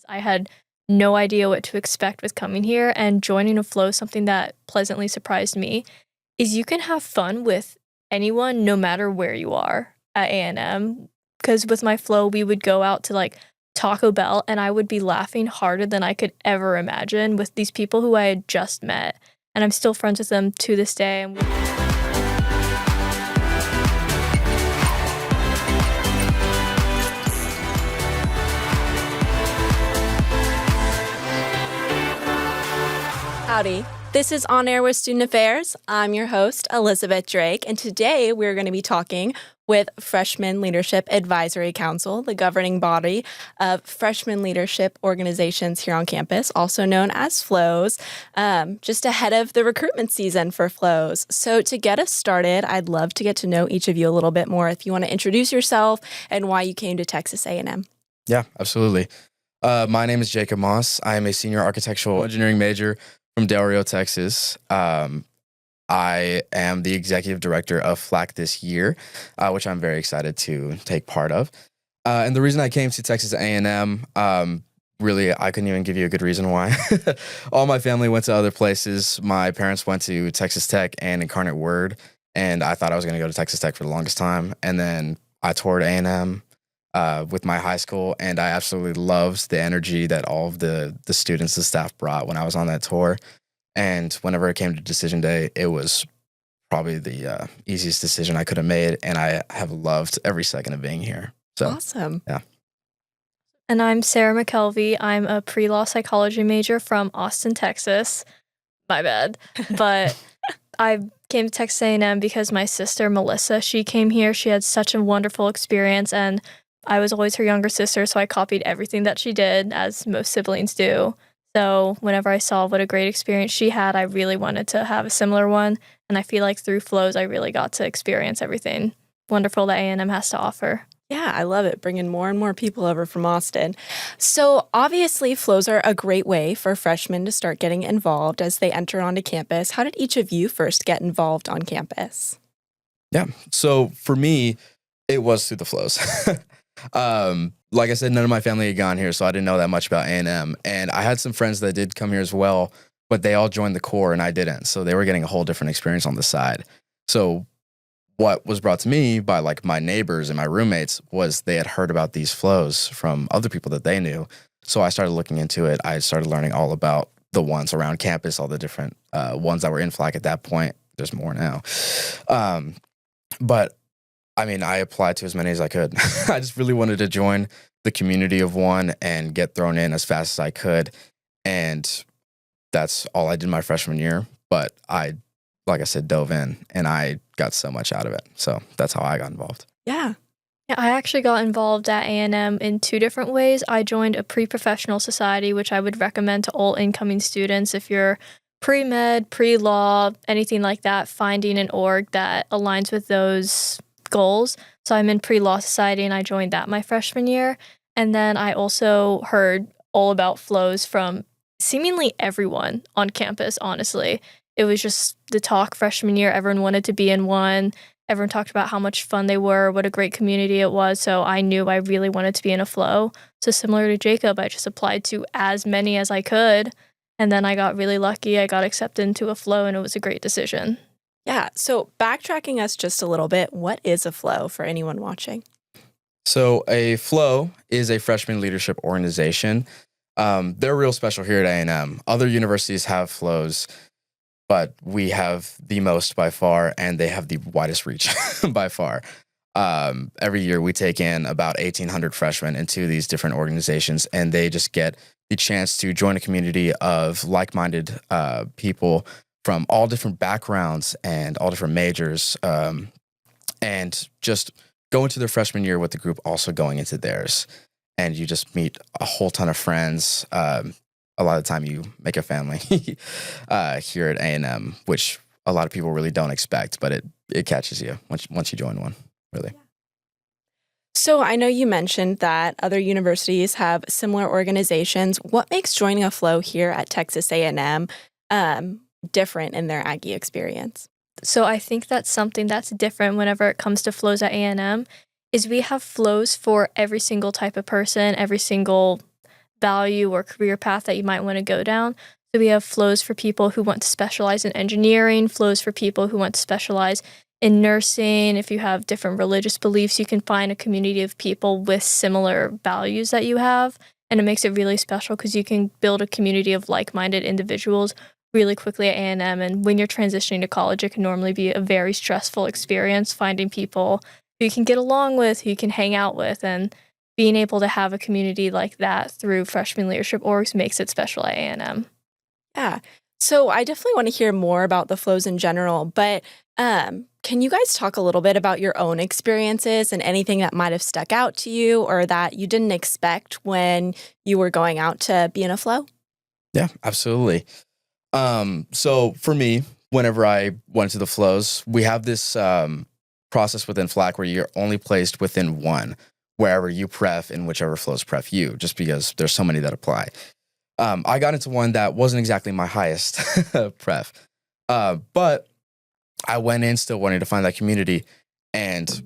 I had no idea what to expect with coming here, and joining a flow, something that pleasantly surprised me, is you can have fun with anyone no matter where you are at A&M. Because with my flow, we would go out to like Taco Bell, and I would be laughing harder than I could ever imagine with these people who I had just met. And I'm still friends with them to this day. And Howdy. This is On Air with Student Affairs. I'm your host, Elizabeth Drake, and today we're going to be talking with Freshman Leadership Advisory Council, the governing body of freshman leadership organizations here on campus, also known as FLOs, just ahead of the recruitment season for FLOs. So to get us started, I'd love to get to know each of you a little bit more. If you want to introduce yourself and why you came to Texas A&M. Yeah, absolutely. My name is Jacob Moss. I am a senior architectural engineering major from Del Rio, Texas. I am the executive director of FLAC this year, which I'm very excited to take part of. And the reason I came to Texas A&M, really, I couldn't even give you a good reason why. All my family went to other places. My parents went to Texas Tech and Incarnate Word, and I thought I was going to go to Texas Tech for the longest time. And then I toured A&M with my high school, and I absolutely loved the energy that all of the students, the staff brought when I was on that tour. And whenever it came to decision day, it was probably the easiest decision I could have made, and I have loved every second of being here. So Awesome. Yeah. And I'm Sarah McKelvey. I'm a pre-law psychology major from Austin, Texas. My bad. But I came to Texas A&M because my sister, Melissa, she came here. She had such a wonderful experience, and I was always her younger sister, so I copied everything that she did, as most siblings do. So whenever I saw what a great experience she had, I really wanted to have a similar one. And I feel like through FLOs, I really got to experience everything wonderful that A&M has to offer. Yeah, I love it, bringing more and more people over from Austin. So obviously, FLOs are a great way for freshmen to start getting involved as they enter onto campus. How did each of you first get involved on campus? Yeah. So for me, it was through the FLOs. Like I said, none of my family had gone here, so I didn't know that much about A&M. And I had some friends that did come here as well, but they all joined the core and I didn't. So they were getting a whole different experience on the side. So what was brought to me by like my neighbors and my roommates was they had heard about these FLOs from other people that they knew. So I started looking into it. I started learning all about the ones around campus, all the different ones that were in FLAC at that point. There's more now. But I mean, I applied to as many as I could. I just really wanted to join the community of one and get thrown in as fast as I could. And that's all I did my freshman year. But like I said, dove in and I got so much out of it. So that's how I got involved. Yeah. Yeah, I actually got involved at A&M in two different ways. I joined a pre-professional society, which I would recommend to all incoming students. If you're pre-med, pre-law, anything like that, finding an org that aligns with those goals. So I'm in pre-law society and I joined that my freshman year. And then I also heard all about FLOs from seemingly everyone on campus, honestly. It was just the talk freshman year. Everyone wanted to be in one. Everyone talked about how much fun they were, what a great community it was. So I knew I really wanted to be in a FLO. So similar to Jacob, I just applied to as many as I could. And then I got really lucky. I got accepted into a FLO and it was a great decision. Yeah. So backtracking us just a little bit, what is a FLO for anyone watching? So a FLO is a freshman leadership organization. They're real special here at A&M. Other universities have FLOs, but we have the most by far, and they have the widest reach by far. Every year we take in about 1,800 freshmen into these different organizations, and they just get the chance to join a community of like-minded people from all different backgrounds and all different majors, and just go into their freshman year with the group also going into theirs. And you just meet a whole ton of friends. A lot of the time you make a family here at A&M, which a lot of people really don't expect, but it catches you once you join one, really. So I know you mentioned that other universities have similar organizations. What makes joining a FLO here at Texas A&M different in their Aggie experience? So I think that's something that's different whenever it comes to FLOs at A&M is we have FLOs for every single type of person, every single value or career path that you might want to go down. So we have flows for people who want to specialize in engineering, flows for people who want to specialize in nursing. If you have different religious beliefs, you can find a community of people with similar values that you have. And it makes it really special because you can build a community of like-minded individuals really quickly at A&M. And when you're transitioning to college, it can normally be a very stressful experience finding people who you can get along with, who you can hang out with. And being able to have a community like that through freshman leadership orgs makes it special at A&M. Yeah. So I definitely want to hear more about the flows in general, but can you guys talk a little bit about your own experiences and anything that might have stuck out to you or that you didn't expect when you were going out to be in a flow? Yeah, absolutely. So for me, whenever I went to the flows, we have this process within FLAC where you're only placed within one, wherever you pref and whichever flows pref you, just because there's so many that apply. I got into one that wasn't exactly my highest pref, but I went in still wanting to find that community, and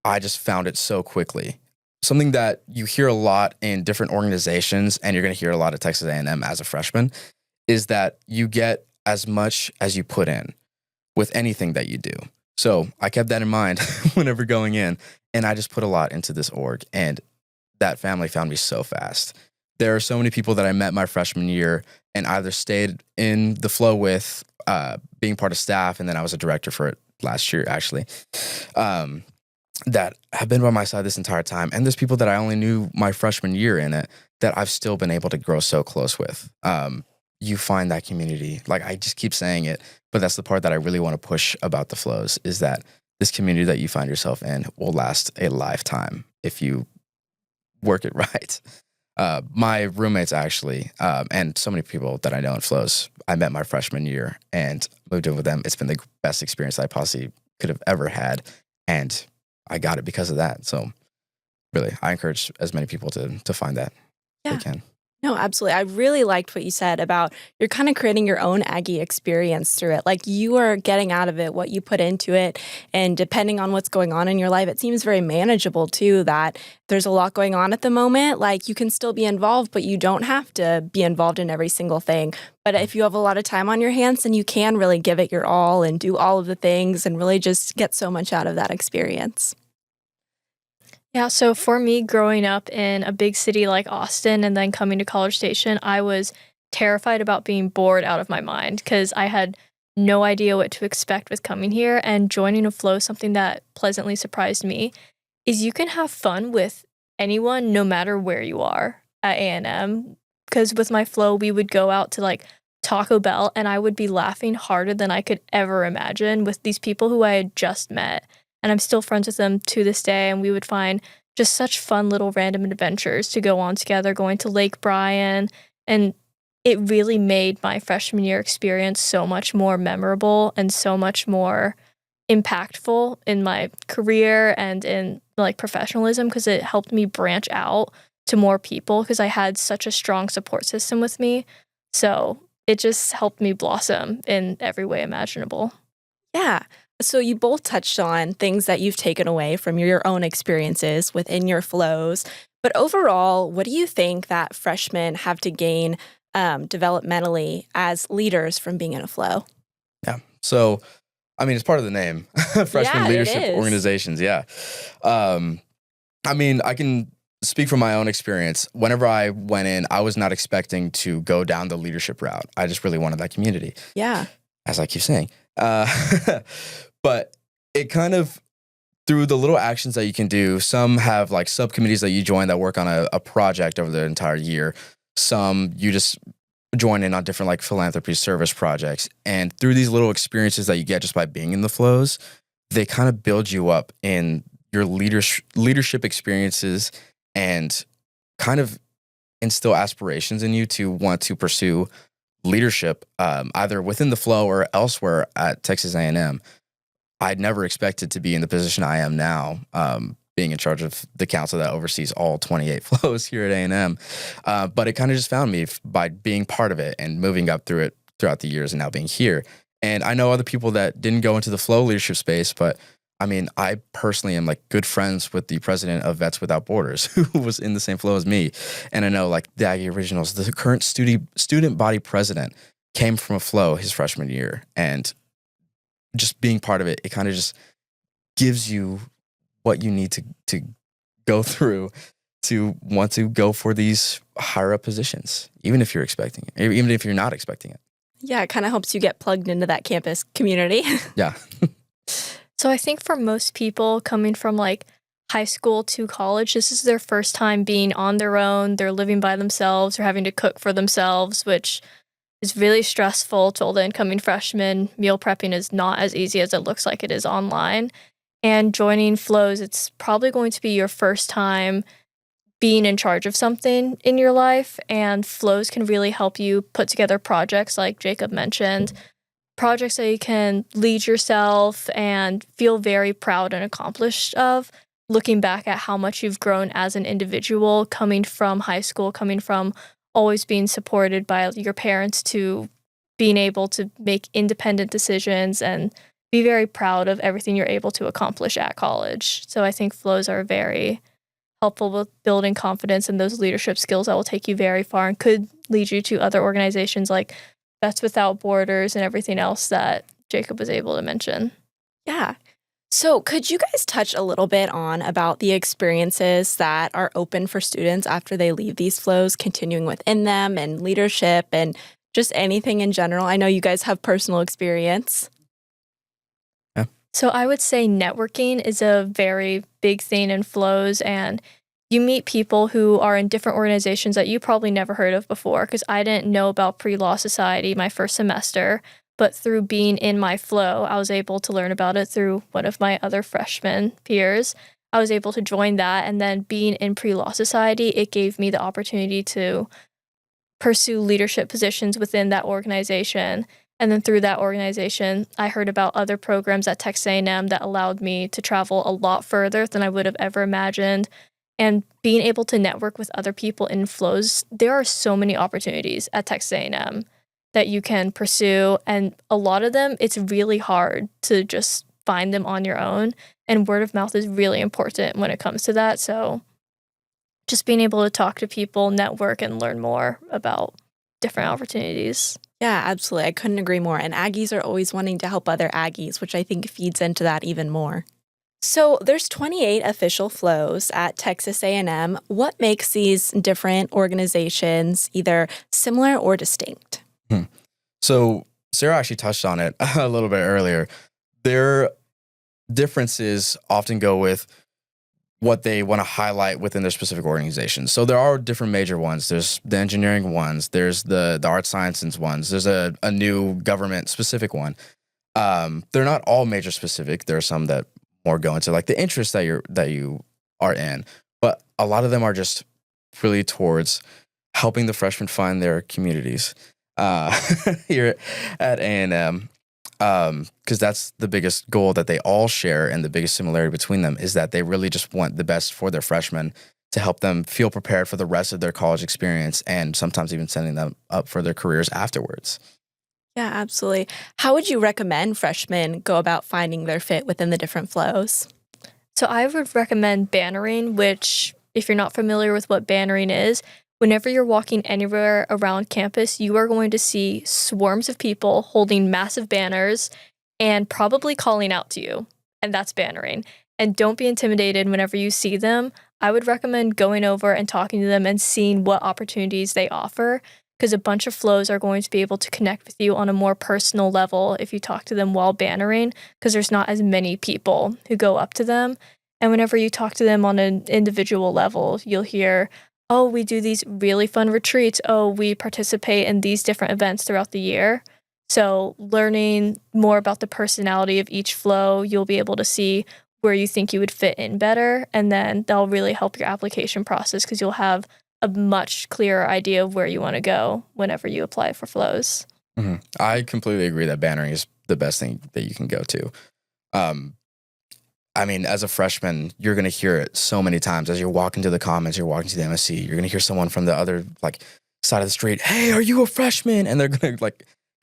I just found it so quickly. Something that you hear a lot in different organizations, and you're going to hear a lot at Texas A&M as a freshman, is that you get as much as you put in with anything that you do. So I kept that in mind whenever going in, and I just put a lot into this org, and that family found me so fast. There are so many people that I met my freshman year and either stayed in the flow with, being part of staff, and then I was a director for it last year, actually, that have been by my side this entire time. And there's people that I only knew my freshman year in it that I've still been able to grow so close with. You find that community. Like, I just keep saying it, but that's the part that I really want to push about the flows, is that this community that you find yourself in will last a lifetime if you work it right. My roommates actually, and so many people that I know in flows, I met my freshman year and moved in with them. It's been the best experience I possibly could have ever had, and I got it because of that. So really, I encourage as many people to find that if they can. No, absolutely. I really liked what you said about you're kind of creating your own Aggie experience through it. Like, you are getting out of it what you put into it. And depending on what's going on in your life, it seems very manageable too, that there's a lot going on at the moment. Like, you can still be involved, but you don't have to be involved in every single thing. But if you have a lot of time on your hands, then you can really give it your all and do all of the things and really just get so much out of that experience. Yeah, so for me, growing up in a big city like Austin and then coming to College Station, I was terrified about being bored out of my mind because I had no idea what to expect with coming here. And joining a flow, something that pleasantly surprised me, is you can have fun with anyone no matter where you are at A&M. Because with my flow, we would go out to like Taco Bell and I would be laughing harder than I could ever imagine with these people who I had just met. And I'm still friends with them to this day, and we would find just such fun little random adventures to go on together, going to Lake Bryan, and it really made my freshman year experience so much more memorable and so much more impactful in my career and in like professionalism, because it helped me branch out to more people because I had such a strong support system with me. So it just helped me blossom in every way imaginable. Yeah. So you both touched on things that you've taken away from your own experiences within your flows. But overall, what do you think that freshmen have to gain developmentally as leaders from being in a flow? Yeah. So, I mean, it's part of the name, freshman leadership organizations. Yeah. I mean, I can speak from my own experience. Whenever I went in, I was not expecting to go down the leadership route. I just really wanted that community. Yeah. As I keep saying. But it kind of, through the little actions that you can do, some have like subcommittees that you join that work on a project over the entire year. Some you just join in on different like philanthropy service projects. And through these little experiences that you get just by being in the flows, they kind of build you up in your leadership experiences and kind of instill aspirations in you to want to pursue leadership, either within the flow or elsewhere at Texas A&M. I'd never expected to be in the position I am now, being in charge of the council that oversees all 28 flows here at A&M. But it kind of just found me by being part of it and moving up through it throughout the years and now being here. And I know other people that didn't go into the flow leadership space, but I mean, I personally am like good friends with the president of Vets Without Borders, who was in the same flow as me. And I know like the Aggie Originals, the current student body president came from a flow his freshman year. And just being part of it, it kind of just gives you what you need to go through to want to go for these higher up positions, even if you're expecting it, even if you're not expecting it. Yeah, it kind of helps you get plugged into that campus community. Yeah. So I think for most people coming from like high school to college, this is their first time being on their own. They're living by themselves or having to cook for themselves, which is really stressful to all the incoming freshmen. Meal prepping is not as easy as it looks like it is online. And joining flows, it's probably going to be your first time being in charge of something in your life. And flows can really help you put together projects like Jacob mentioned, projects that you can lead yourself and feel very proud and accomplished of, looking back at how much you've grown as an individual, coming from high school, coming from always being supported by your parents to being able to make independent decisions and be very proud of everything you're able to accomplish at college. So I think flows are very helpful with building confidence and those leadership skills that will take you very far and could lead you to other organizations like Vets Without Borders and everything else that Jacob was able to mention. Yeah. So could you guys touch a little bit on about the experiences that are open for students after they leave these flows, continuing within them and leadership and just anything in general? I know you guys have personal experience. So I would say networking is a very big thing in flows, and you meet people who are in different organizations that you probably never heard of before, because I didn't know about Pre-Law Society my first semester, but through being in my flow, I was able to learn about it through one of my other freshman peers. I was able to join that, and then being in Pre-Law Society, it gave me the opportunity to pursue leadership positions within that organization. And then through that organization, I heard about other programs at Texas A&M that allowed me to travel a lot further than I would have ever imagined. And being able to network with other people in flows, there are so many opportunities at Texas A&M that you can pursue. And a lot of them, it's really hard to just find them on your own. And word of mouth is really important when it comes to that. So just being able to talk to people, network, and learn more about different opportunities. Yeah, absolutely. I couldn't agree more. And Aggies are always wanting to help other Aggies, which I think feeds into that even more. So there's 28 official flows at Texas A&M. What makes these different organizations either similar or distinct? So Sarah actually touched on it a little bit earlier. Their differences often go with what they want to highlight within their specific organization. So there are different major ones. There's the engineering ones. There's the art sciences ones. There's a new government specific one. They're not all major specific. There are some that more go into like the interests that you are in, but a lot of them are just really towards helping the freshmen find their communities here at A&M. Because that's the biggest goal that they all share, and the biggest similarity between them is that they really just want the best for their freshmen to help them feel prepared for the rest of their college experience, and sometimes even setting them up for their careers afterwards. Yeah, absolutely. How would you recommend freshmen go about finding their fit within the different flows? So I would recommend bannering, which, if you're not familiar with what bannering is, whenever you're walking anywhere around campus, you are going to see swarms of people holding massive banners and probably calling out to you. And that's bannering. And don't be intimidated whenever you see them. I would recommend going over and talking to them and seeing what opportunities they offer, because a bunch of flows are going to be able to connect with you on a more personal level if you talk to them while bannering, because there's not as many people who go up to them. And whenever you talk to them on an individual level, you'll hear, oh, we do these really fun retreats. Oh, we participate in these different events throughout the year. So learning more about the personality of each flow, you'll be able to see where you think you would fit in better. And then that'll really help your application process, because you'll have a much clearer idea of where you want to go whenever you apply for flows. Mm-hmm. I completely agree that bannering is the best thing that you can go to. I mean, as a freshman, you're going to hear it so many times. As you're walking to the Commons, you're walking to the MSC, you're going to hear someone from the other side of the street, hey, are you a freshman? And they're going to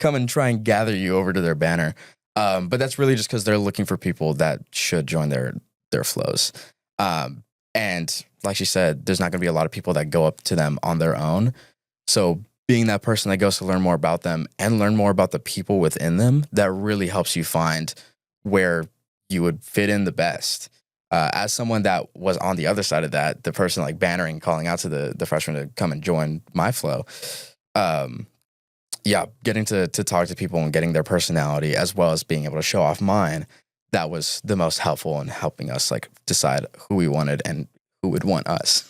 come and try and gather you over to their banner. But that's really just because they're looking for people that should join their flows. And like she said, there's not going to be a lot of people that go up to them on their own. So being that person that goes to learn more about them and learn more about the people within them, that really helps you find where you would fit in the best. As someone that was on the other side of that, the person like bannering, calling out to the freshmen to come and join my flow. Getting to talk to people and getting their personality as well as being able to show off mine, that was the most helpful in helping us like decide who we wanted and who would want us.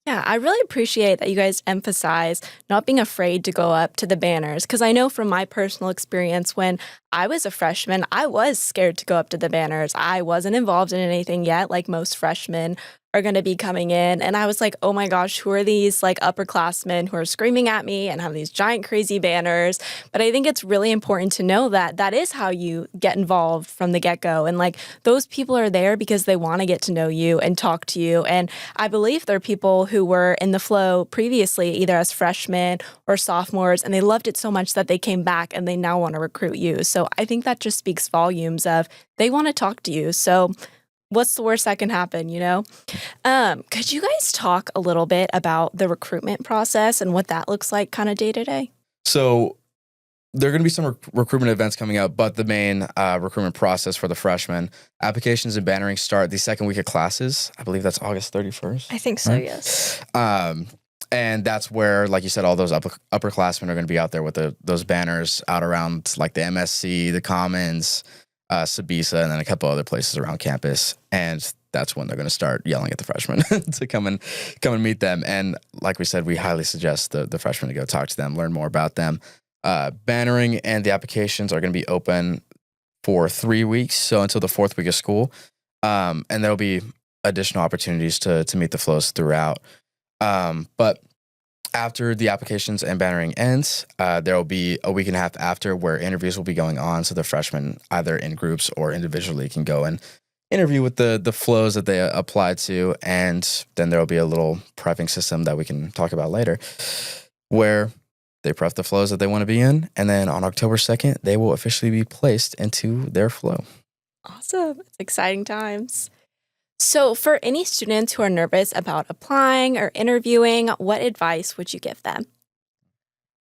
Yeah, I really appreciate that you guys emphasize not being afraid to go up to the banners, because I know from my personal experience when I was a freshman, I was scared to go up to the banners. I wasn't involved in anything yet, like most freshmen are going to be coming in. And I was like, oh my gosh, who are these like upperclassmen who are screaming at me and have these giant crazy banners? But I think it's really important to know that that is how you get involved from the get-go. And like those people are there because they want to get to know you and talk to you. And I believe there are people who were in the flow previously, either as freshmen or sophomores, and they loved it so much that they came back and they now want to recruit you. So I think that just speaks volumes of they want to talk to you. So what's the worst that can happen, you know? Could you guys talk a little bit about the recruitment process and what that looks like kind of day to day? So there are going to be some recruitment events coming up, but the main recruitment process for the freshmen, applications and bannering start the second week of classes. I believe that's August 31st. I think so, right? yes. And that's where, like you said, all those upperclassmen are going to be out there with those banners out around like the MSC, the Commons, Sabisa, and then a couple other places around campus. And that's when they're going to start yelling at the freshmen to come and meet them. And like we said, we highly suggest the freshmen to go talk to them, learn more about them. Bannering and the applications are going to be open for 3 weeks, so until the 4th week of school. And there'll be additional opportunities to meet the flows throughout. But after the applications and bannering ends, there will be a week and a half after where interviews will be going on. So the freshmen, either in groups or individually, can go and interview with the flows that they apply to. And then there will be a little prepping system that we can talk about later where they prep the flows that they want to be in. And then on October 2nd, they will officially be placed into their flow. Awesome. It's exciting times. So for any students who are nervous about applying or interviewing, what advice would you give them?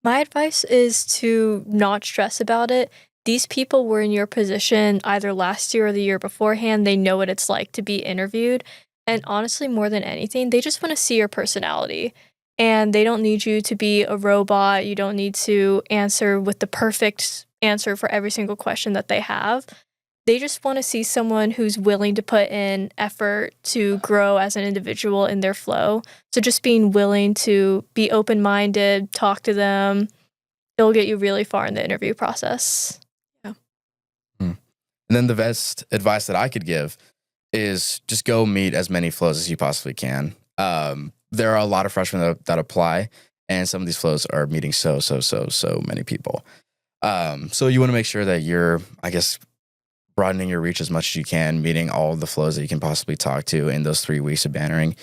My advice is to not stress about it. These people were in your position either last year or the year beforehand. They know what it's like to be interviewed. And honestly, more than anything, they just want to see your personality. And they don't need you to be a robot. You don't need to answer with the perfect answer for every single question that they have. They just want to see someone who's willing to put in effort to grow as an individual in their flow. So just being willing to be open-minded, talk to them, it'll get you really far in the interview process. Yeah. And then the best advice that I could give is just go meet as many flows as you possibly can. There are a lot of freshmen that apply, and some of these flows are meeting so many people. So you want to make sure that you're, I guess, broadening your reach as much as you can, meeting all of the flows that you can possibly talk to in those 3 weeks of bannering,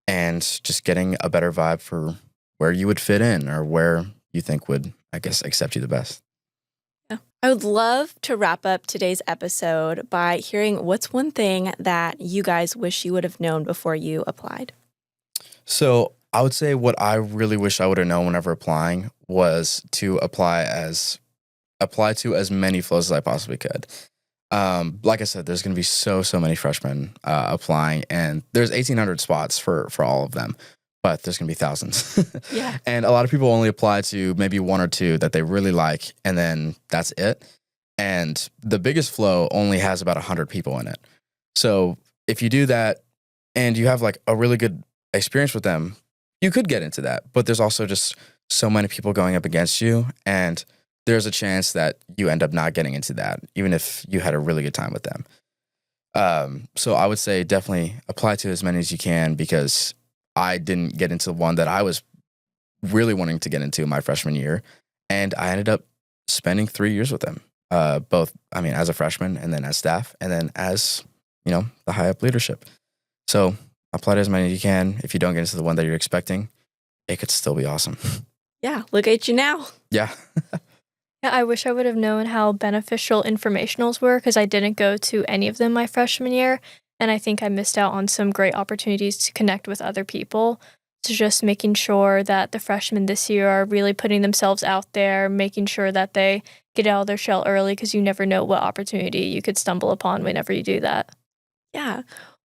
and just getting a better vibe for where you would fit in or where you think would, I guess, accept you the best. Yeah. I would love to wrap up today's episode by hearing what's one thing that you guys wish you would have known before you applied. So I would say what I really wish I would have known whenever applying was to apply to as many flows as I possibly could. Like I said, there's going to be so many freshmen applying, and there's 1,800 spots for all of them, but there's going to be thousands. Yeah. And a lot of people only apply to maybe one or two that they really like, and then that's it. And the biggest flow only has about 100 people in it. So if you do that and you have like a really good experience with them, you could get into that. But there's also just so many people going up against you, and there's a chance that you end up not getting into that, even if you had a really good time with them. So I would say definitely apply to as many as you can, because I didn't get into one that I was really wanting to get into my freshman year. And I ended up spending 3 years with them, both, I mean, as a freshman and then as staff and then as, the high up leadership. So apply to as many as you can. If you don't get into the one that you're expecting, it could still be awesome. Yeah. Look at you now. Yeah. Yeah, I wish I would have known how beneficial informationals were because I didn't go to any of them my freshman year. And I think I missed out on some great opportunities to connect with other people. So just making sure that the freshmen this year are really putting themselves out there, making sure that they get out of their shell early because you never know what opportunity you could stumble upon whenever you do that. Yeah.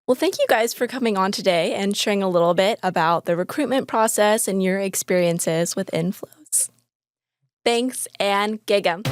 Well, thank you guys for coming on today and sharing a little bit about the recruitment process and your experiences with FLOs. Thanks and gig 'em.